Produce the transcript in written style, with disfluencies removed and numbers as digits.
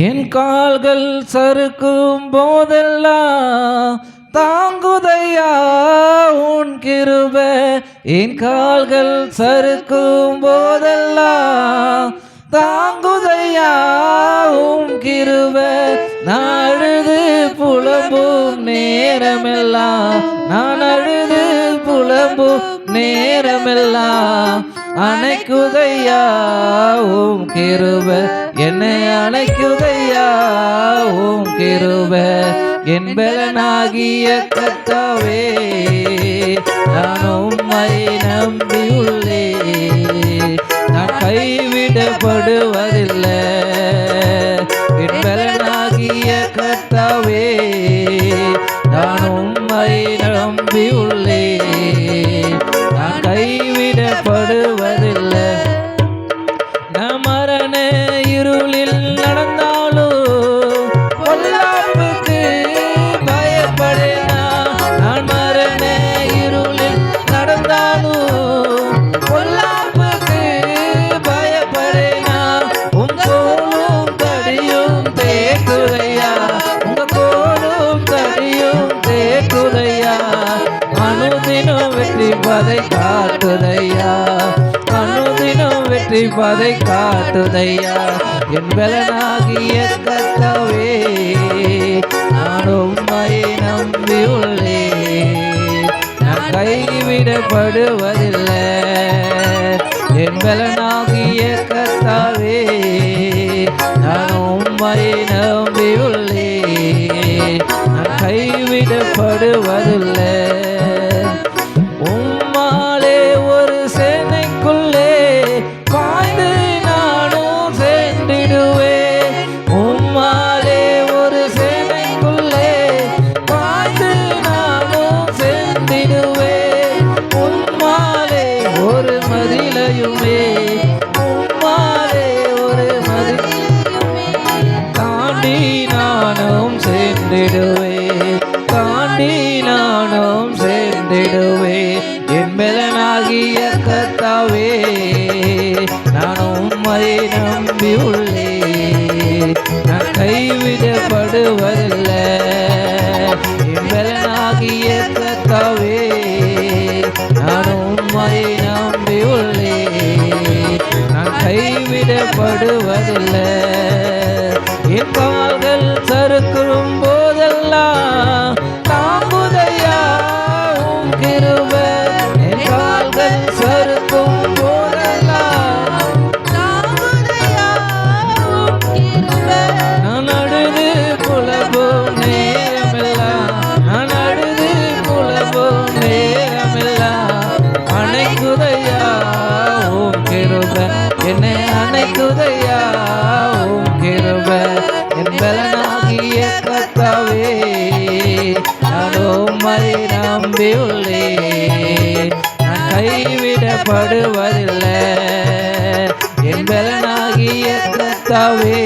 என் கால்கள் சறுக்கும் போதெல்லாம் தாங்குதையா உன் கிருபை. என் கால்கள் சறுக்கும் போதெல்லாம் தாங்குதையா உன் கிருபை. நான் அழுது புலம்பும் நேரமெல்லாம், நான் அழுது புலம்பும் நேரமெல்லாம் அணைக்குதையா உம் கிருபை. என்னை அணைக்குதையா உம் கிருபை. என் பலனாகிய கர்த்தாவே, நான் உம்மை நம்பியுள்ளேன். நான் கைவிடப்படுவதில்லை. என் பலனாகிய கர்த்தாவே, நான் உம்மை நம்பியுள்ளேன். நான் கைவிடப்படுவதில்லை. நான் மரண இருளில் நடந்தாலும் பொல்லாப்புக்கு பயப்படேனா. நான் மரண இருளில் நடந்தாலும் பொல்லாப்புக்கு பயப்படேனா. உன் கோலும் தடியும் தேக்குதையா, உங்க கோலும் தடியும் தேக்குதையா. அனுதினம் வெற்றி பதை காட்டுதையா, அனுதினம் வெற்றி பதை காட்டுதையா. என் பலனாகிய கர்த்தாவே, நான் உம்மை நம்பியுள்ளேன். நான் கைவிடப்படுவதில்லை. என் பலனாகிய கர்த்தாவே, நான் உம்மை நம்பியுள்ளேன். நான் கைவிடப்படுவதில்லை. உம்மாலே ஒரு சேனைக்குள்ளே பாய்ந்து நானும் சென்றிடுவேன். உம்மாலே ஒரு சேனைக்குள்ளே பாய்ந்து நானும் சென்றிடுவேன். உம்மாலே ஒரு மதிலையுமே, உம்மாலே ஒரு மதிலையுமே தாண்டி நானும் சென்றிடுவேன், தாண்டி நானும் சென்றிடுவேன். என் பலனாகிய கர்த்தாவே, நான் உம்மை நம்பியுள்ளேன். நான் கைவிடப்படுவதில்லை. என் பலனாகிய கர்த்தாவே, நான் உம்மை நம்பியுள்ளேன். நான் கைவிடப்படுவதில்லை. என் கால்கள் சறுக்கும் போதெல்லாம் தாங்குதையா உம் கிருபை. என் கால்கள் சறுக்கும் போதெல்லாம் தாங்குதையா உம் கிருபை. நான் அழுது புலம்பும் நேரமெல்லாம், நான் அழுது புலம்பும் நேரமெல்லாம் அணைக்குதையா உம் கிருபை. என்னை அணைக்குதையா உம் கிருபை. என் பலனாகிய கர்த்தாவே, நான் உம்மை நம்பியுள்ளேன். நான் கைவிடப்படுவதில்லை. என் பலனாகிய கர்த்தாவே,